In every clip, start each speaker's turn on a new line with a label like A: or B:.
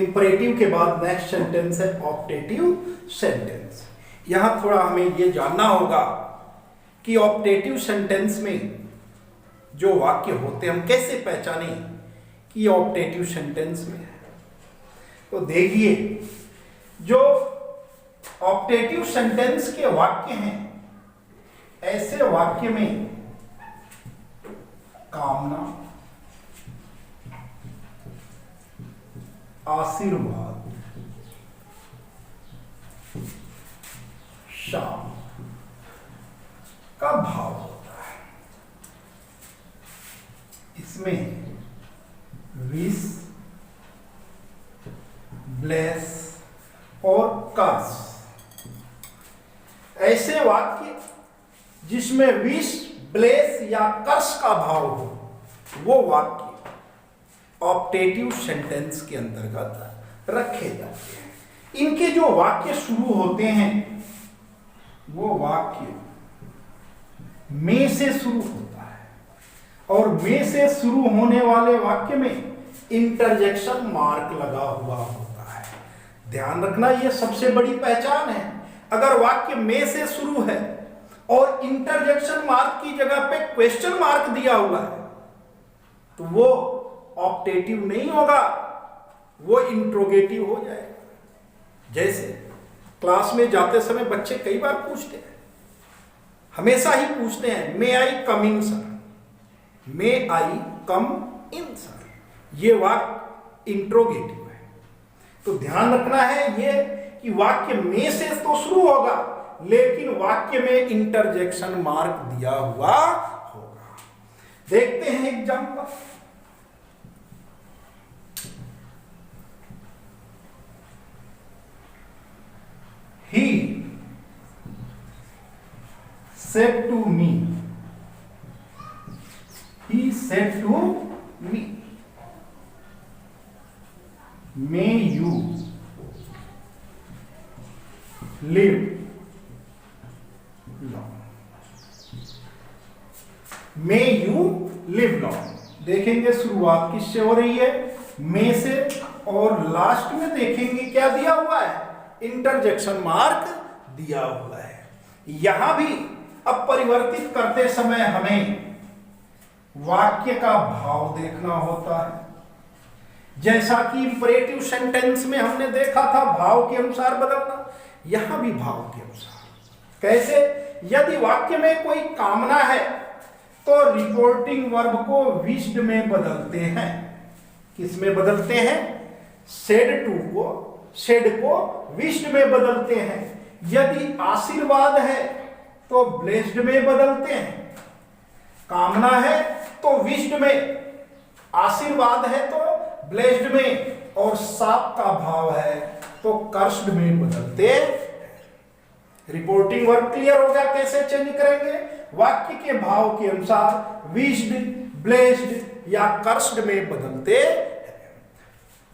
A: Imperative के बाद next sentence है ऑप्टेटिव सेंटेंस। यहां थोड़ा हमें ये जानना होगा कि ऑप्टेटिव सेंटेंस में जो वाक्य होते हैं हम कैसे पहचाने कि ऑप्टेटिव सेंटेंस में है। तो देखिए, जो ऑप्टेटिव सेंटेंस के वाक्य हैं, ऐसे वाक्य में कामना, आशीर्वाद, शाम का भाव होता है। इसमें विश, ब्लेस और कर्स, ऐसे वाक्य जिसमें विश, ब्लेस या कर्स का भाव हो, वो वाक्य ऑप्टेटिव सेंटेंस के अंतर्गत रखे जाते हैं। इनके जो वाक्य शुरू होते हैं वो वाक्य में से शुरू होता है, और में से शुरू होने वाले वाक्य में इंटरजेक्शन मार्क लगा हुआ होता है। ध्यान रखना, ये सबसे बड़ी पहचान है। अगर वाक्य में से शुरू है और इंटरजेक्शन मार्क की जगह पे क्वेश्चन मार्क दिया हुआ है तो वो ऑप्टेटिव नहीं होगा, वो इंट्रोगेटिव हो जाएगा। जैसे क्लास में जाते समय बच्चे कई बार पूछते हैं, हमेशा ही पूछते हैं, मे आई कम इन सर, मे आई कम इन सर। ये वाक्य इंट्रोगेटिव है। तो ध्यान रखना है ये कि वाक्य में से तो शुरू होगा, लेकिन वाक्य में इंटरजेक्शन मार्क दिया हुआ होगा। देखते हैं example. He said to me, he said to me, may you live long, may you live long। देखेंगे शुरुआत किससे हो रही है, में से, और लास्ट में देखेंगे क्या दिया हुआ है, इंटरजेक्शन मार्क दिया हुआ है। यहां भी अब परिवर्तित करते समय हमें वाक्य का भाव देखना होता है। जैसा कि इंपरेटिव सेंटेंस में हमने देखा था भाव के अनुसार बदलना, यहां भी भाव के अनुसार। कैसे? यदि वाक्य में कोई कामना है तो रिपोर्टिंग वर्ब को विश्ड में बदलते हैं। किस में बदलते हैं? सेड टू को, सेड को विश्ड में बदलते हैं। यदि आशीर्वाद है तो ब्लेस्ड में बदलते हैं। कामना है तो विश्ड में, आशीर्वाद है तो ब्लेस्ड में, और साप का भाव है तो कर्स्ड में बदलते हैं। रिपोर्टिंग वर्ब क्लियर हो गया, कैसे चेंज करेंगे? वाक्य के भाव के अनुसार विश्ड, ब्लेस्ड या कर्स्ड में बदलते हैं।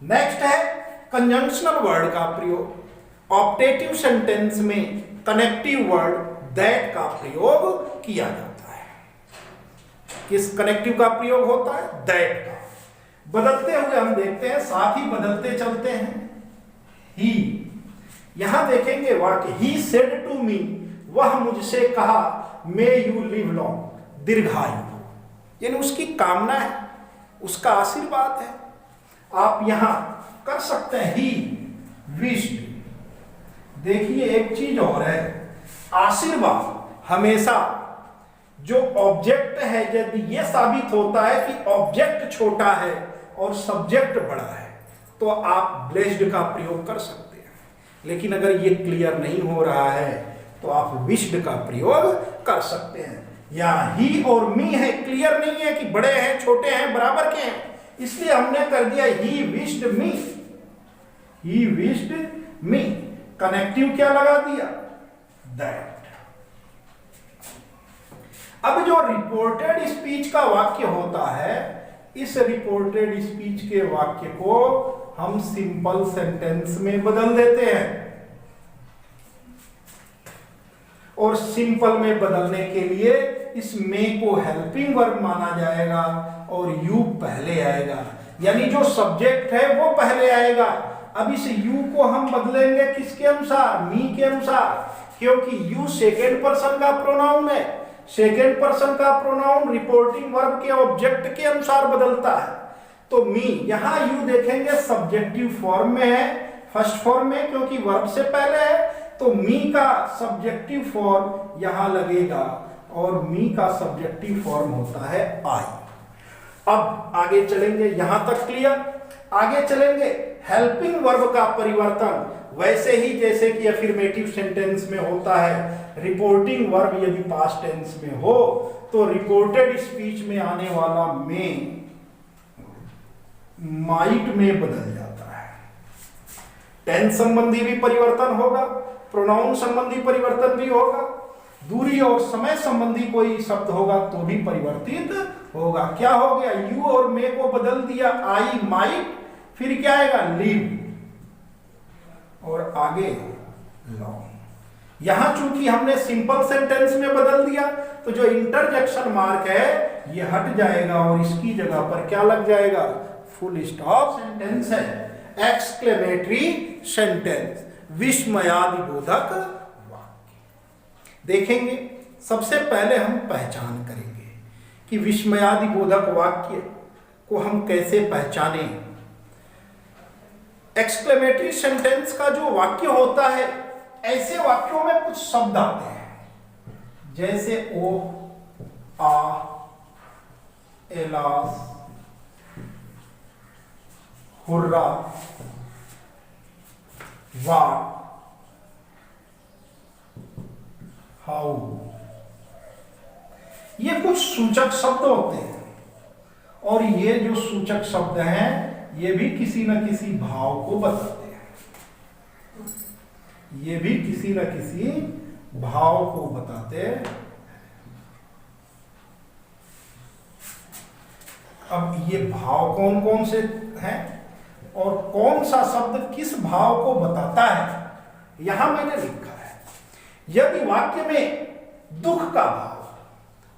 A: नेक्स्ट है कंजंक्शनल वर्ड का प्रयोग। ऑप्टेटिव सेंटेंस में कनेक्टिव वर्ड दैट का प्रयोग किया जाता है। किस कनेक्टिव का प्रयोग होता है? दैट का। बदलते हुए हम देखते हैं, साथ ही बदलते चलते हैं। ही, यहां देखेंगे वाक्य ही सेड टू मी, वह मुझसे कहा, मे यू लिव लॉन्ग, दीर्घायु हो, यानी उसकी कामना है, उसका आशीर्वाद है। आप यहां कर सकते हैं ही विश्ड। देखिए एक चीज और है, आशीर्वाद हमेशा जो ऑब्जेक्ट है, यदि यह साबित होता है कि ऑब्जेक्ट छोटा है और सब्जेक्ट बड़ा है तो आप ब्लेस्ड का प्रयोग कर सकते हैं। लेकिन अगर ये क्लियर नहीं हो रहा है तो आप विश्ड का प्रयोग कर सकते हैं। यहाँ ही और मी है, क्लियर नहीं है कि बड़े हैं, छोटे हैं, बराबर के हैं, इसलिए हमने कर दिया he wished me, he wished me. Connective क्या लगा दिया? दैट। अब जो रिपोर्टेड स्पीच का वाक्य होता है, इस रिपोर्टेड स्पीच के वाक्य को हम सिंपल सेंटेंस में बदल देते हैं, और सिंपल में बदलने के लिए इस में को हेल्पिंग वर्ब माना जाएगा और यू पहले आएगा। यानी जो सब्जेक्ट है वो पहले आएगा अब इस यू को हम बदलेंगे किसके अनुसार? मी के अनुसार, क्योंकि यू सेकेंड पर्सन का प्रोनाउन है। सेकेंड पर्सन का प्रोनाउन रिपोर्टिंग वर्ब के ऑब्जेक्ट के अनुसार बदलता है। तो मी, यहां यू देखेंगे सब्जेक्टिव फॉर्म में है, फर्स्ट फॉर्म में, क्योंकि वर्ब से पहले है, तो मी का सब्जेक्टिव फॉर्म यहां लगेगा और मी का सब्जेक्टिव फॉर्म होता है आई। अब आगे चलेंगे, यहां तक क्लियर। आगे चलेंगे, हेल्पिंग वर्ब का परिवर्तन वैसे ही जैसे कि अफर्मेटिव सेंटेंस में होता है। रिपोर्टिंग वर्ब यदि पास्ट टेंस में हो तो रिपोर्टेड स्पीच में आने वाला में माइट में बदल जाता है। टेंस संबंधी भी परिवर्तन होगा, प्रोनाउन संबंधी परिवर्तन भी होगा, दूरी और समय संबंधी कोई शब्द होगा तो भी परिवर्तित होगा। क्या हो गया? यू और मे को बदल दिया, आई माइट, फिर क्या आएगा? लीव, और आगे लॉन्ग। यहां चूंकि हमने सिंपल सेंटेंस में बदल दिया तो जो इंटरजेक्शन मार्क है ये हट जाएगा और इसकी जगह पर क्या लग जाएगा? फुल स्टॉप सेंटेंस है, एक्सक्लेमेटरी सेंटेंस, विस्मयादिबोधक वाक्य। देखेंगे, सबसे पहले हम पहचान करेंगे कि विस्मयादिबोधक वाक्य को हम कैसे पहचाने। एक्सक्लेमेटरी सेंटेंस का जो वाक्य होता है, ऐसे वाक्यों में कुछ शब्द आते हैं, जैसे ओ, आ, एलास, हुर्रा, वा, हाउ। ये कुछ सूचक शब्द होते हैं और ये जो सूचक शब्द हैं ये भी किसी न किसी भाव को बताते हैं। ये भी किसी न किसी भाव को बताते हैं। अब ये भाव कौन कौन से हैं और कौन सा शब्द किस भाव को बताता है, यहां मैंने लिखा है। यदि वाक्य में दुख का भाव,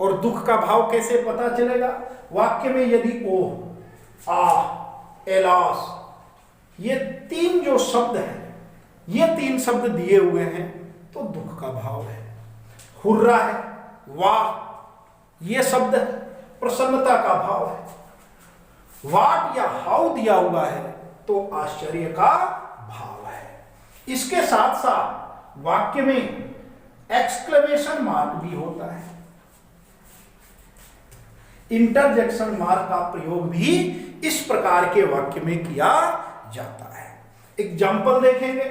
A: और दुख का भाव कैसे पता चलेगा? वाक्य में यदि ओ, आ, एलास, ये तीन जो शब्द हैं, ये तीन शब्द दिए हुए हैं तो दुख का भाव है। हुर्रा है, वाह, ये शब्द है, प्रसन्नता का भाव है। वाट या हाउ दिया हुआ है तो आश्चर्य का भाव है। इसके साथ साथ वाक्य में एक्सक्लेमेशन मार्क भी होता है। इंटरजेक्शन मार्क का प्रयोग भी इस प्रकार के वाक्य में किया जाता है। एग्जाम्पल देखेंगे,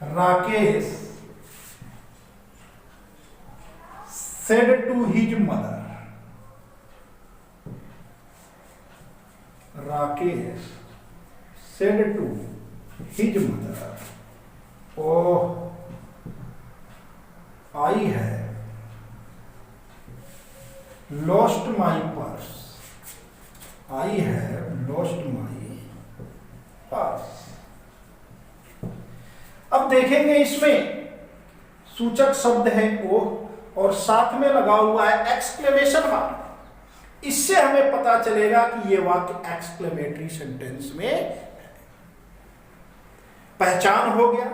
A: Rakesh said to his mother, Rakesh said to his mother, ओह, आई है lost my purse, आई है lost my purse। अब देखेंगे इसमें सूचक शब्द है ओ और साथ में लगा हुआ है एक्सक्लेमेशन मार्क। इससे हमें पता चलेगा कि यह वाक्य एक्सक्लेमेटरी सेंटेंस में पहचान हो गया।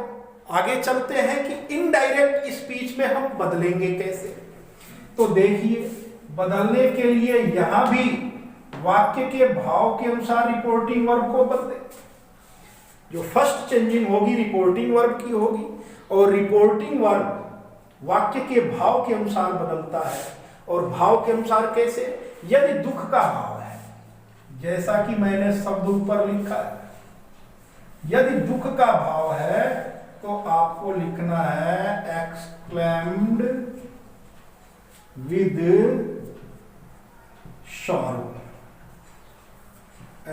A: आगे चलते हैं कि इनडायरेक्ट स्पीच में हम बदलेंगे कैसे। तो देखिए, बदलने के लिए यहां भी वाक्य के भाव के अनुसार रिपोर्टिंग वर्ब को बदले। जो फर्स्ट चेंजिंग होगी रिपोर्टिंग वर्ब की होगी और रिपोर्टिंग वर्ब वाक्य के भाव के अनुसार बदलता है। और भाव के अनुसार कैसे? यदि दुख का भाव है, जैसा कि मैंने शब्द ऊपर लिखा है, यदि दुख का भाव है तो आपको लिखना है exclaimed with sorrow.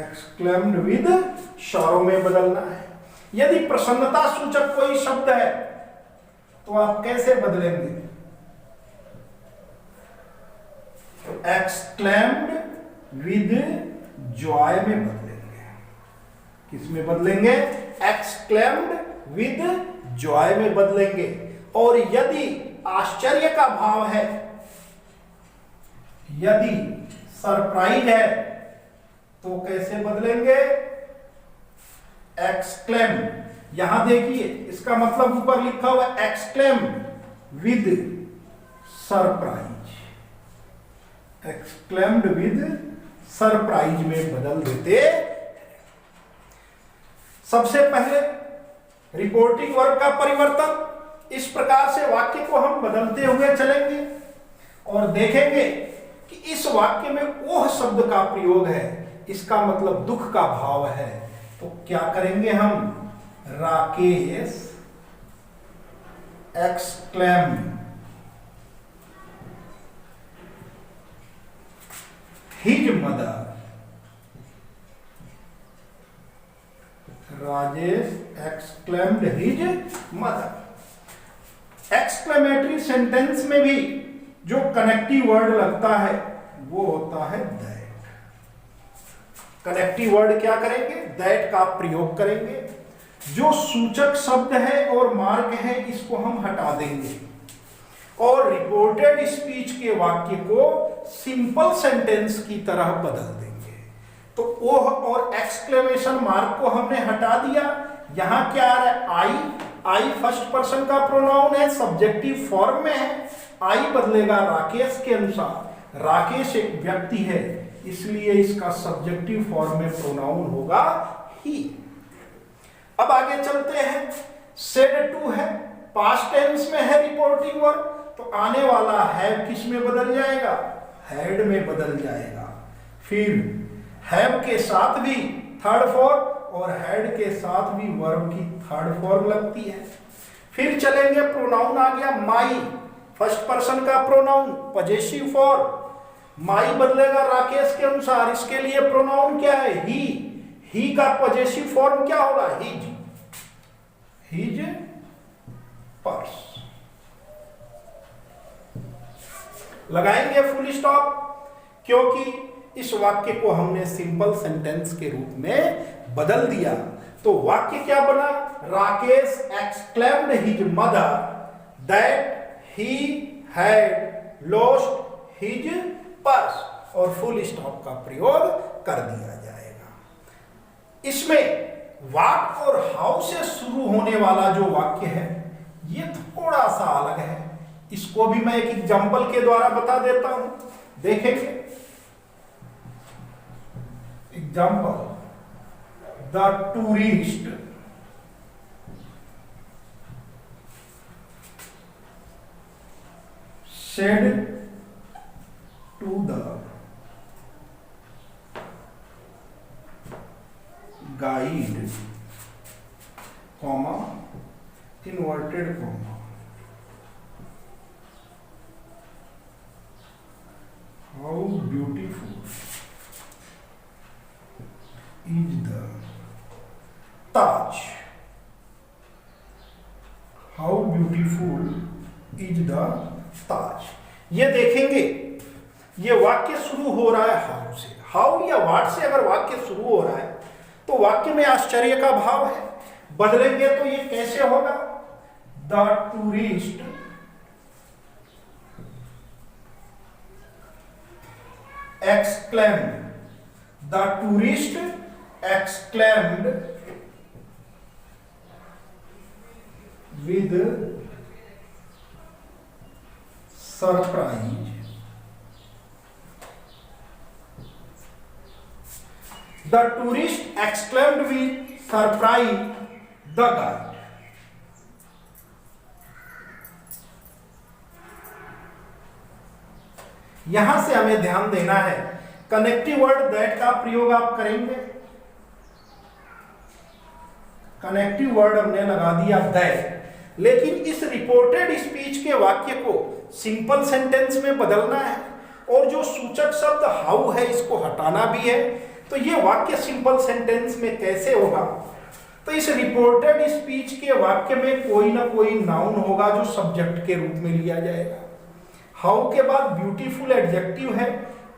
A: Exclaimed with sorrow में बदलना है। यदि प्रसन्नता सूचक कोई शब्द है तो आप कैसे बदलेंगे? तो एक्सक्लेम्ड विद जॉय में बदलेंगे। किस में बदलेंगे? एक्सक्लेम्ड विद जॉय में बदलेंगे। और यदि आश्चर्य का भाव है, यदि सरप्राइज है तो कैसे बदलेंगे? एक्सक्लेम। यहां देखिए इसका मतलब ऊपर लिखा हुआ exclaim with surprise, exclaimed with surprise में बदल देते। सबसे पहले रिपोर्टिंग वर्ब का परिवर्तन, इस प्रकार से वाक्य को हम बदलते हुए चलेंगे और देखेंगे कि इस वाक्य में ओह शब्द का प्रयोग है, इसका मतलब दुख का भाव है। तो क्या करेंगे हम? Rakesh exclaim his mother, Rajesh exclaimed his mother. Exclamatory sentence में भी जो कनेक्टिव वर्ड लगता है वो होता है दैट। कनेक्टिव वर्ड क्या करेंगे? दैट का प्रयोग करेंगे। जो सूचक शब्द है और मार्क है इसको हम हटा देंगे और रिपोर्टेड स्पीच के वाक्य को सिंपल सेंटेंस की तरह बदल देंगे। तो ओह और एक्सक्लेमेशन मार्क को हमने हटा दिया। यहां क्या आ रहा है? आई फर्स्ट पर्सन का प्रोनाउन है, सब्जेक्टिव फॉर्म में है। आई बदलेगा राकेश के अनुसार। राकेश एक व्यक्ति है इसलिए इसका सब्जेक्टिव फॉर्म में प्रोनाउन होगा ही। अब आगे चलते हैं। सेड टू है, पास्ट टेंस में है रिपोर्टिंग वर्ब, तो आने वाला हैव किस में बदल जाएगा? हैड में बदल जाएगा। फिर हैव के साथ भी थर्ड फॉर्म और हैड के साथ भी वर्ब की थर्ड फॉर्म लगती है। फिर चलेंगे, प्रोनाउन आ गया माई, फर्स्ट पर्सन का प्रोनाउन, पजेसिव फॉर्म। माई बदलेगा राकेश के अनुसार, इसके लिए प्रोनाउन क्या है? ही का पजेसिव फॉर्म क्या होगा? His purse. लगाएंगे फुल स्टॉप क्योंकि इस वाक्य को हमने सिंपल सेंटेंस के रूप में बदल दिया। तो वाक्य क्या बना? Rakesh exclaimed his mother that he had lost his purse, और फुल स्टॉप का प्रयोग कर दिया जाएगा। इसमें व्हाट और हाउ से शुरू होने वाला जो वाक्य है ये थोड़ा सा अलग है। इसको भी मैं एक एग्जांपल के द्वारा बता देता हूं, देखेंगे। Example, the tourist said to the guide, comma, inverted comma, how beautiful is the Taj, how beautiful is the ताज। ये देखेंगे ये वाक्य शुरू हो रहा है हाउ से। हाउ या व्हाट से अगर वाक्य शुरू हो रहा है तो वाक्य में आश्चर्य का भाव है। बदलेंगे तो ये कैसे होगा? The tourist exclaimed, the tourist exclaimed with surprise, the tourist exclaimed with surprise the guide। यहां से हमें ध्यान देना है, कनेक्टिव वर्ड दैट का प्रयोग आप करेंगे। कनेक्टिव वर्ड हमने लगा दिया दैट, लेकिन इस रिपोर्टेड स्पीच के वाक्य को सिंपल सेंटेंस में बदलना है और जो सूचक शब्द हाउ है इसको हटाना भी है। तो ये वाक्य सिंपल सेंटेंस में कैसे होगा? तो इस रिपोर्टेड स्पीच के वाक्य में कोई ना कोई नाउन होगा जो सब्जेक्ट के रूप में लिया जाएगा। हाउ के बाद ब्यूटीफुल एडजेक्टिव है,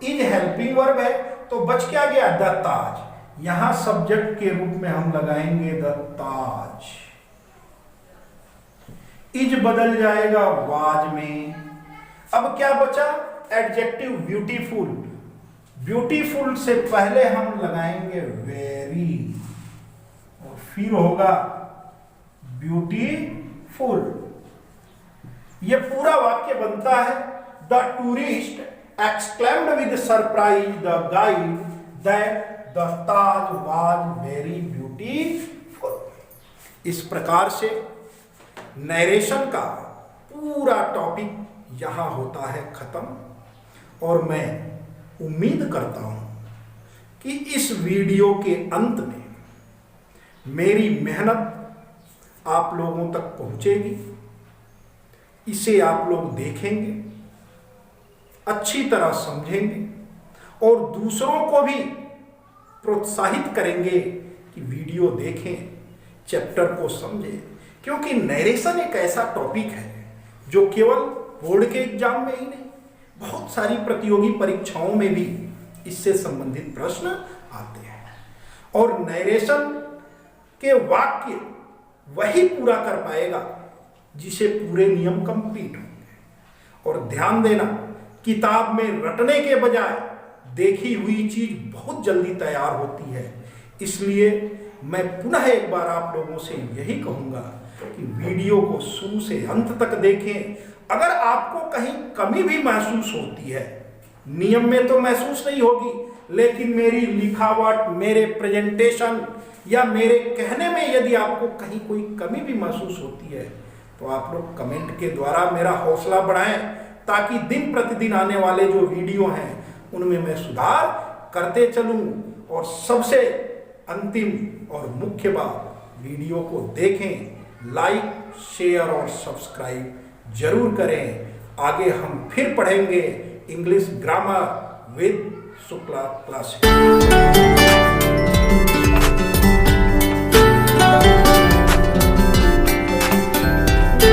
A: इज हेल्पिंग वर्ब है, तो बच क्या गया? द ताज। यहां सब्जेक्ट के रूप में हम लगाएंगे द ताज। इज बदल जाएगा वाज में। अब क्या बचा? Adjective beautiful. ब्यूटीफुल से पहले हम लगाएंगे वेरी और फिर होगा ब्यूटीफुल। ये पूरा वाक्य बनता है the tourist exclaimed with surprise the guide that the Taj was very beautiful. इस प्रकार से नरेशन का पूरा टॉपिक यहां होता है खत्म। और मैं उम्मीद करता हूं कि इस वीडियो के अंत में मेरी मेहनत आप लोगों तक पहुंचेगी, इसे आप लोग देखेंगे, अच्छी तरह समझेंगे और दूसरों को भी प्रोत्साहित करेंगे कि वीडियो देखें, चैप्टर को समझें। क्योंकि नरेशन एक ऐसा टॉपिक है जो केवल बोर्ड के एग्जाम में ही नहीं, बहुत सारी प्रतियोगी परीक्षाओं में भी इससे संबंधित प्रश्न आते हैं। और नरेशन के वाक्य वही पूरा कर पाएगा जिसे पूरे नियम कंप्लीट होंगे। और ध्यान देना, किताब में रटने के बजाय देखी हुई चीज बहुत जल्दी तैयार होती है। इसलिए मैं पुनः एक बार आप लोगों से यही कहूंगा कि वीडियो को शुरू से अंत तक देखें। अगर आपको कहीं कमी भी महसूस होती है, नियम में तो महसूस नहीं होगी, लेकिन मेरी लिखावट, मेरे प्रेजेंटेशन या मेरे कहने में यदि आपको कहीं कोई कमी भी महसूस होती है तो आप लोग कमेंट के द्वारा मेरा हौसला बढ़ाएं, ताकि दिन प्रतिदिन आने वाले जो वीडियो हैं उनमें मैं सुधार करते चलूं। और सबसे अंतिम और मुख्य बात, वीडियो को देखें, लाइक, शेयर और सब्सक्राइब जरूर करें। आगे हम फिर पढ़ेंगे English grammar with Shukla classes.